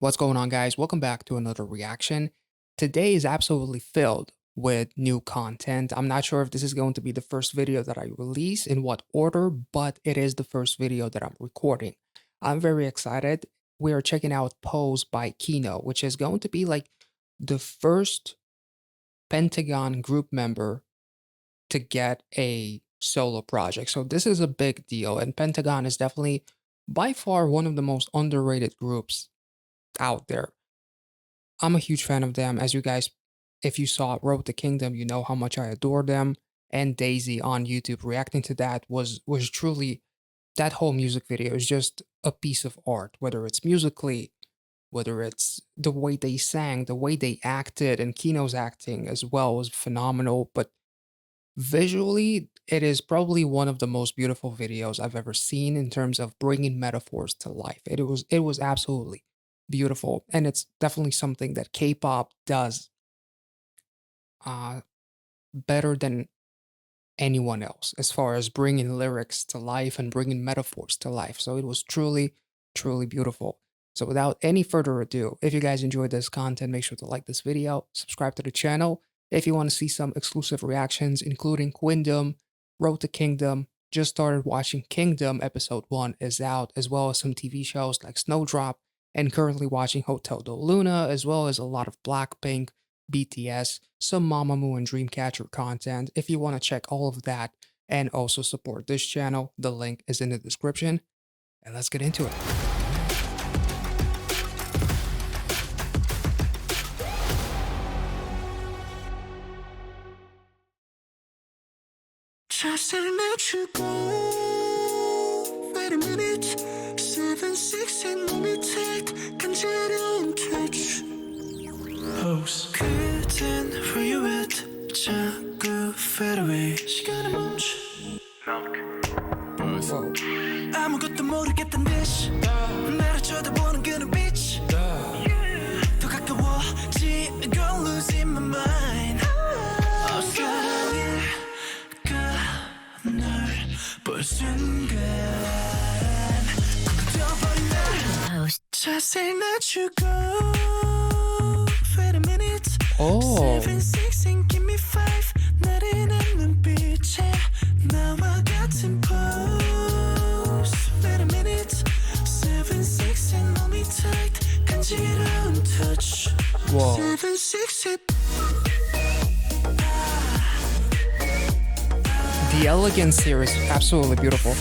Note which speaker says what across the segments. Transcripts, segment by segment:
Speaker 1: What's going on, guys? Welcome back to another reaction. Today is absolutely filled with new content. I'm not sure if this is going to be the first video that I release, in what order, but it is the first video that I'm recording. I'm very excited. We are checking out Pose by Kino, which is going to be like the first Pentagon group member to get a solo project. So this is a big deal, and Pentagon is definitely by far one of the most underrated groups out there. I'm a huge fan of them. As you guys, if you saw Road to Kingdom, you know how much I adore them. And Daisy on YouTube reacting to that was truly, that whole music video is just a piece of art, whether it's musically, whether it's the way they sang, the way they acted, and Kino's acting as well was phenomenal. But visually, it is probably one of the most beautiful videos I've ever seen in terms of bringing metaphors to life. It was absolutely beautiful, and it's definitely something that K-pop does uh, better than anyone else as far as bringing lyrics to life and bringing metaphors to life. So it was truly, truly beautiful. So without any further ado, if you guys enjoyed this content, make sure to like this video, subscribe to the channel. If you want to see some exclusive reactions, including Queendom, Road to Kingdom, just started watching Kingdom, episode 1 is out, as well as some TV shows like Snowdrop, and currently watching Hotel Del Luna, as well as a lot of Blackpink, BTS, some Mamamoo and Dreamcatcher content. If you want to check all of that and also support this channel, the link is in the description. And let's get into it.
Speaker 2: 자세를 낮추고 Wait a minute 7-6의 몸이 tight 간지러운 touch Pose 그댄 where you at 자꾸 fade away 시간을 멈춰
Speaker 1: Whoa.
Speaker 2: 아무것도 모르겠던 듯이 나를 쳐다보는 그 눈빛 더 가까워지고 losing my mind 볼 순간 굳어버린 날 자세히 낮추고 Wait a minute
Speaker 1: Oh.
Speaker 2: 7-6 and give me 5 나른한 눈빛에 나와 같은 pose Wait a minute 7-6 and hold me tight 간지러운 touch
Speaker 1: Whoa.
Speaker 2: 7-6
Speaker 1: The elegance here is absolutely beautiful.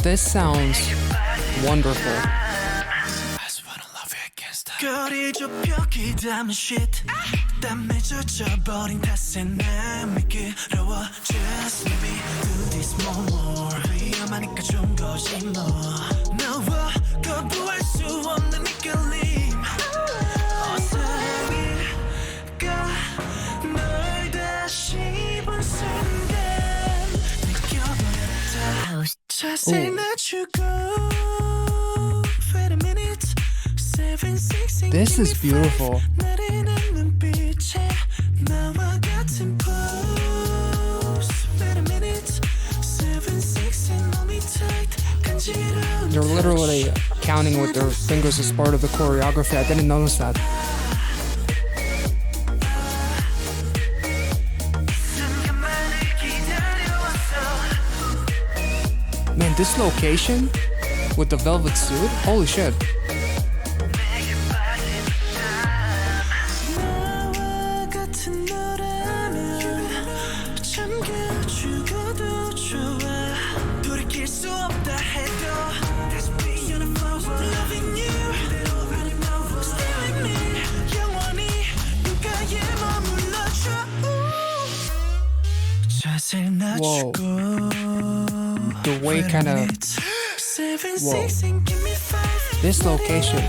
Speaker 1: This sounds wonderful.
Speaker 2: 거리 좁혀 기다면 shit 땀에 젖어버린 탓에 난 미끄러워 Just let me do this more 위험하니까 좀 거짓 뭐 너와 거부할 수 없는 이끌림 어서일까 널 다시 본 순간 느껴버렸다 자세히 낮추고 Wait a minute
Speaker 1: This is beautiful. They're literally counting with their fingers as part of the choreography. I didn't notice that. Man, this location with the velvet suit, holy shit. Whoa. The way kind of... Whoa. This location.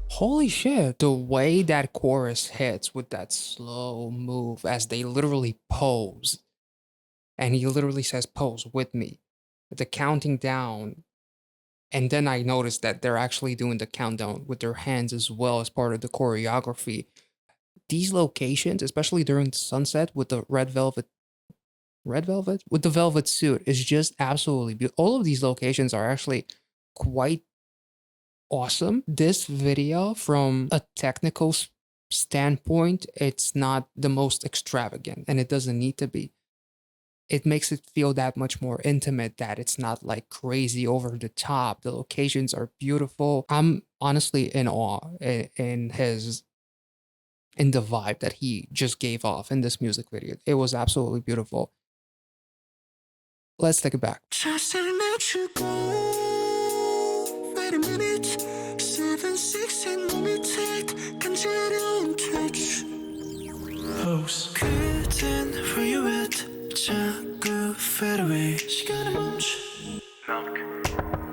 Speaker 1: Holy shit, the way that chorus hits with that slow move as they literally pose. And he literally says, pose with me. The counting down And then I noticed that they're actually doing the countdown with their hands as well as part of the choreography. These locations, especially during the sunset with the red velvet with the velvet suit, is just absolutely beautiful. All of these locations are actually quite awesome. This video, from a technical standpoint, it's not the most extravagant, and it doesn't need to be. It makes it feel that much more intimate, that it's not like crazy over the top. The locations are beautiful. I'm honestly in awe in the vibe that he just gave off in this music video. It was absolutely beautiful. Let's take it back.
Speaker 2: Wait a minute, 7, 6 and 몸이 tight 간지러운 touch pose 그댄 where you at 자꾸 fade away 시간을 멈춰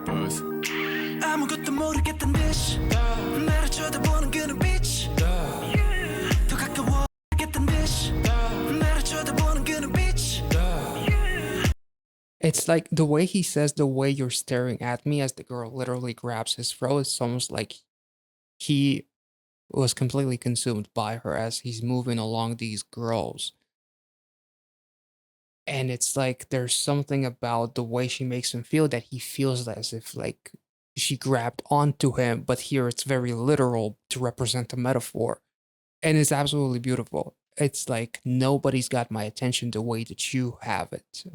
Speaker 2: Buzz 아무것도 모르겠던 듯이 나를 쳐다보는 그 눈빛 더 가까워겠던 듯이 나를 쳐다보는 그 눈빛
Speaker 1: It's like the way he says, the way you're staring at me, as the girl literally grabs his throat. It's almost like he was completely consumed by her as he's moving along these girls. And it's like there's something about the way she makes him feel that he feels as if like she grabbed onto him, but here it's very literal to represent a metaphor. And it's absolutely beautiful. It's like nobody's got my attention the way that you have it. So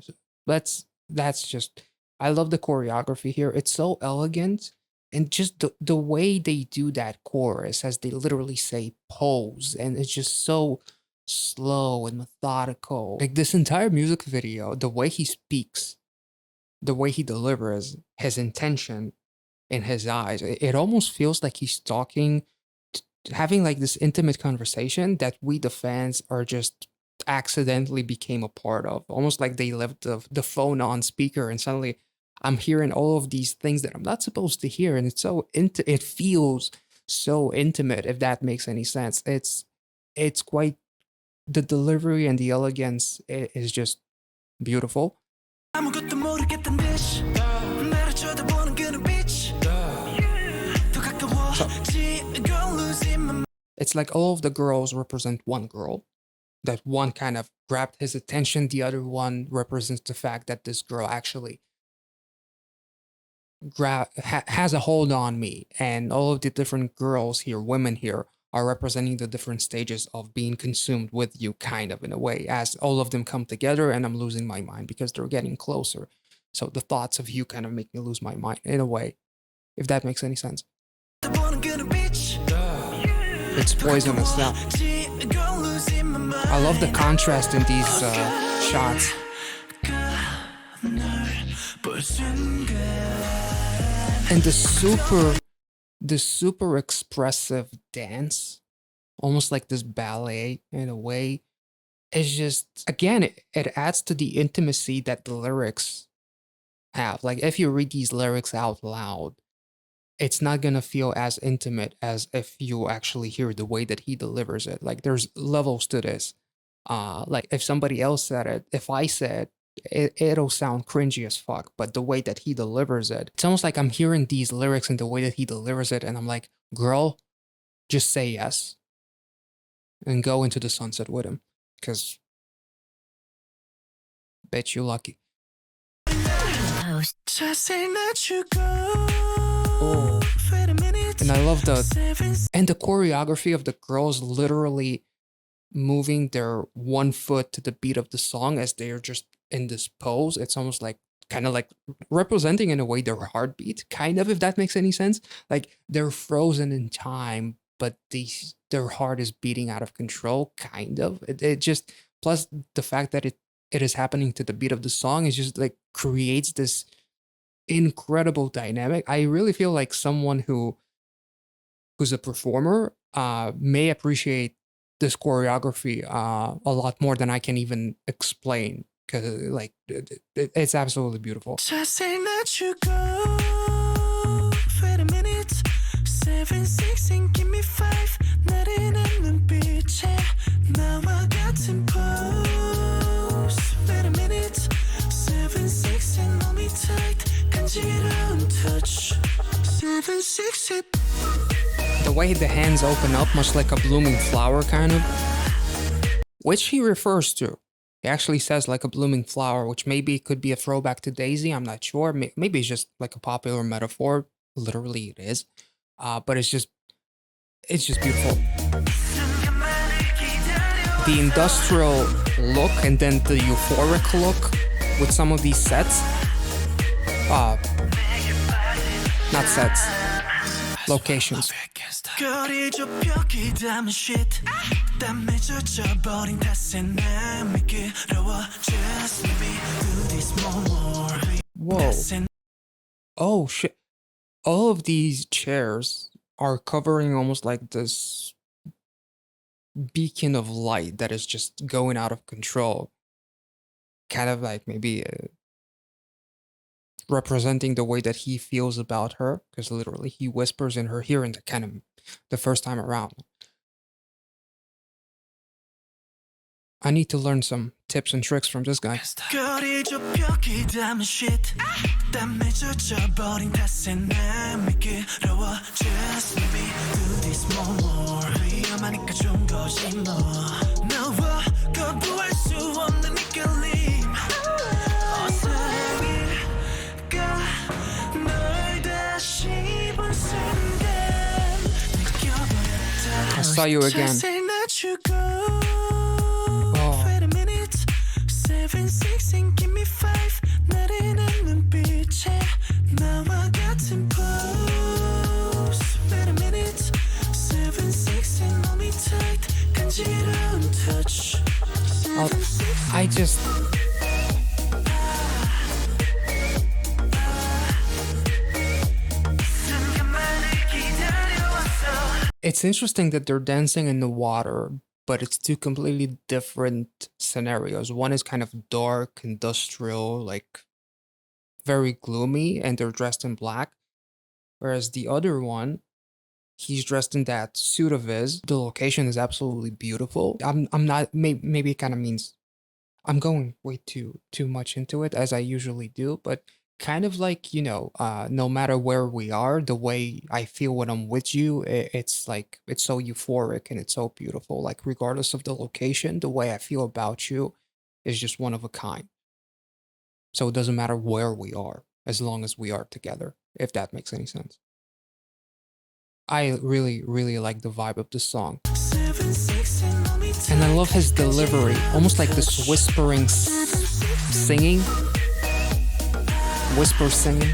Speaker 1: that's just, I love the choreography here. It's so elegant, and just the way they do that chorus as they literally say pose, and it's just so slow and methodical. Like this entire music video, the way he speaks, the way he delivers his intention in his eyes, it almost feels like he's talking, having like this intimate conversation that we the fans are just accidentally became a part of, almost like they left the phone on speaker and suddenly I'm hearing all of these things that I'm not supposed to hear, and it's so it feels so intimate, if that makes any sense. It's quite, the delivery and the elegance is just beautiful. So, it's like all of the girls represent one girl. That one kind of grabbed his attention, the other one represents the fact that this girl actually has a hold on me, and all of the different girls here, women here, are representing the different stages of being consumed with you, kind of, in a way, as all of them come together and I'm losing my mind because they're getting closer. So the thoughts of you kind of make me lose my mind, in a way, if that makes any sense. It's poisonous now. I love the contrast in these shots. And the super expressive dance, almost like this ballet in a way, is just, again, it adds to the intimacy that the lyrics have. Like if you read these lyrics out loud, it's not gonna feel as intimate as if you actually hear the way that he delivers it. Like there's levels to this. Like if somebody else said it, if I said it'll sound cringy as fuck, but the way that he delivers it, it's almost like I'm hearing these lyrics and the way that he delivers it, and I'm like, girl, just say yes and go into the sunset with him, because bitch, you lucky. Oh. And I love the choreography of the girls literally moving their one foot to the beat of the song as they are just in this pose. It's almost like kind of like representing in a way their heartbeat, kind of, if that makes any sense. Like they're frozen in time, but their heart is beating out of control, kind of. It just, plus the fact that it is happening to the beat of the song is just like creates this incredible dynamic. I really feel like someone who's a performer may appreciate this choreography a lot more than I can even explain, because like it's absolutely beautiful.
Speaker 2: touch. 7, 6, 8.
Speaker 1: The way the hands open up, much like a blooming flower, kind of, which he refers to. He actually says like a blooming flower, which maybe could be a throwback to Daisy. I'm not sure. Maybe it's just like a popular metaphor. Literally, it is. But it's just beautiful. The industrial look and then the euphoric look with some of these sets. Not sets. Locations.
Speaker 2: 거리 좁혀기 담은 shit 땀에 젖어버린 탓에 난 미끄러워 Just let me do this more.
Speaker 1: Whoa. Oh shit. All of these chairs are covering almost like this beacon of light that is just going out of control. Kind of like maybe representing the way that he feels about her, because literally he whispers in her hearing kind of the first time around. I need to learn some tips and tricks from this guy.
Speaker 2: 거리 좁혀기 담은 shit 땀에 젖어버린 탓에 난 미끄러워 Just let me do this more. 위험하니까 좀 거짓말 너와 거부할 수 없는 이끌림 어서일까 널 다시 본 순간 느껴버렸다.
Speaker 1: I saw you again.
Speaker 2: 자세히 낮추고
Speaker 1: Oh.
Speaker 2: Wait a minute 7, 6 and give me 5 나른한 눈빛에 나와 같은 pose Wait a minute 7, 6 and hold me tight 간지러운 touch
Speaker 1: Oh, I just... It's interesting that they're dancing in the water, but it's two completely different scenarios. One is kind of dark, industrial, like very gloomy, and they're dressed in black. Whereas the other one, he's dressed in that suit of his. The location is absolutely beautiful. I'm not, maybe it kind of means I'm going way too much into it, as I usually do, but kind of like, you know, no matter where we are, the way I feel when I'm with you, it's like, it's so euphoric and it's so beautiful. Like, regardless of the location, the way I feel about you is just one of a kind. So it doesn't matter where we are, as long as we are together, if that makes any sense. I really, really like the vibe of the song. And I love his delivery, almost like this whispering singing. Whisper singing.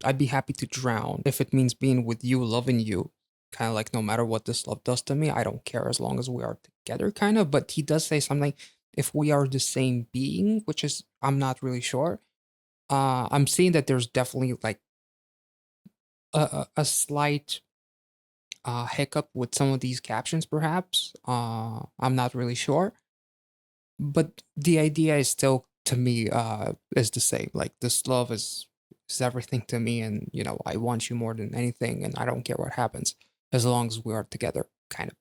Speaker 1: I'd be happy to drown if it means being with you, loving you. Kind of like, no matter what this love does to me, I don't care as long as we are together, kind of. But he does say something, if we are the same being, which is, I'm not really sure. I'm seeing that there's definitely like a slight hiccup with some of these captions, perhaps. I'm not really sure. But the idea is still, to me, is the same. Like, this love is everything to me, and, you know, I want you more than anything, and I don't care what happens as long as we are together, kind of.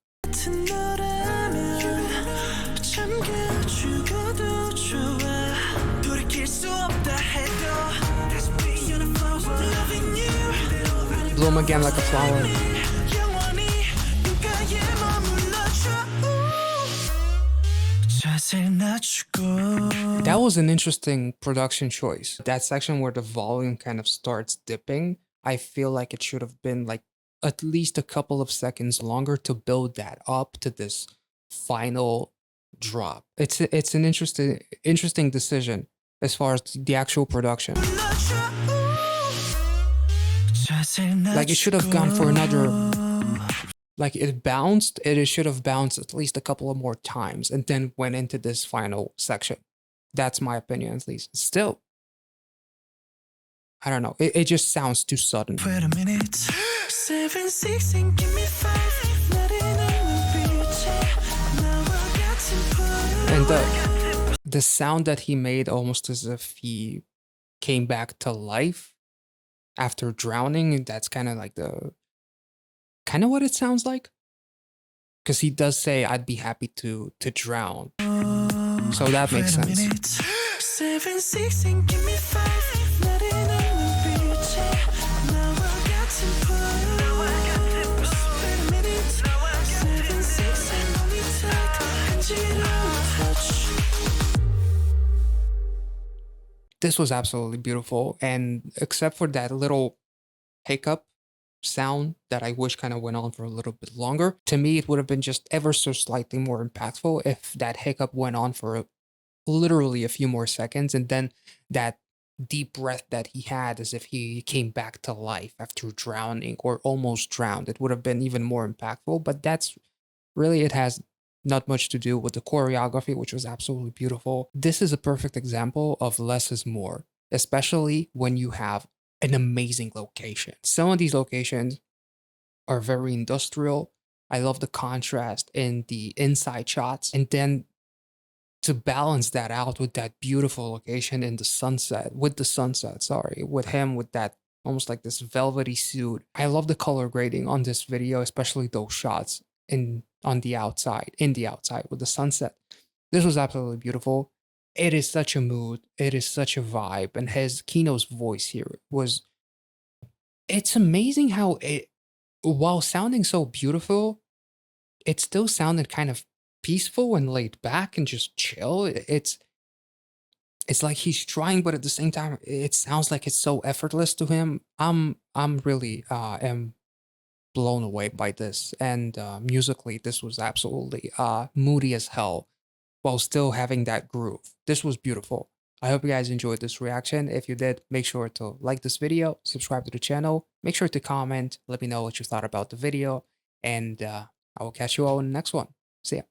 Speaker 1: Bloom again like a flower. That was an interesting production choice. That section where the volume kind of starts dipping, I feel like it should have been like at least a couple of seconds longer to build that up to this final drop. It's an interesting decision as far as the actual production. Like, it should have gone for another... Like, it bounced, it should have bounced at least a couple of more times and then went into this final section. That's my opinion, at least. Still, I don't know. It just sounds too sudden.
Speaker 2: Wait a minute. 7, 6 and give me 5.
Speaker 1: And the sound that he made, almost as if he came back to life after drowning, that's kind of like the kind of what it sounds like, because he does say, "I'd be happy to drown," so that makes
Speaker 2: Wait a
Speaker 1: sense.
Speaker 2: minute. 7, 6 and give me 5. 나른한 눈빛에 나와 같은 flow. Wait a minute. 7, 6 and hold me tight. 간지러운 touch.
Speaker 1: This was absolutely beautiful, and except for that little hiccup sound that I wish kind of went on for a little bit longer, to me, it would have been just ever so slightly more impactful if that hiccup went on for literally a few more seconds, and then that deep breath that he had as if he came back to life after drowning or almost drowned. It would have been even more impactful, but that's really, it has not much to do with the choreography, which was absolutely beautiful. This is a perfect example of less is more, especially when you have an amazing location. Some of these locations are very industrial. I love the contrast in the inside shots. And then to balance that out with that beautiful location in the sunset, sorry, with him with that almost like this velvety suit. I love the color grading on this video, especially those shots in the outside with the sunset. This was absolutely beautiful. It is such a mood, it is such a vibe, and his Kino's voice here was, it's amazing how it, while sounding so beautiful, it still sounded kind of peaceful and laid back and just chill. It's like he's trying, but at the same time, it sounds like it's so effortless to him. I'm really am blown away by this. And musically, this was absolutely moody as hell while still having that groove. This was beautiful. I hope you guys enjoyed this reaction. If you did, make sure to like this video, subscribe to the channel, make sure to comment, let me know what you thought about the video, and I will catch you all in the next one. See ya.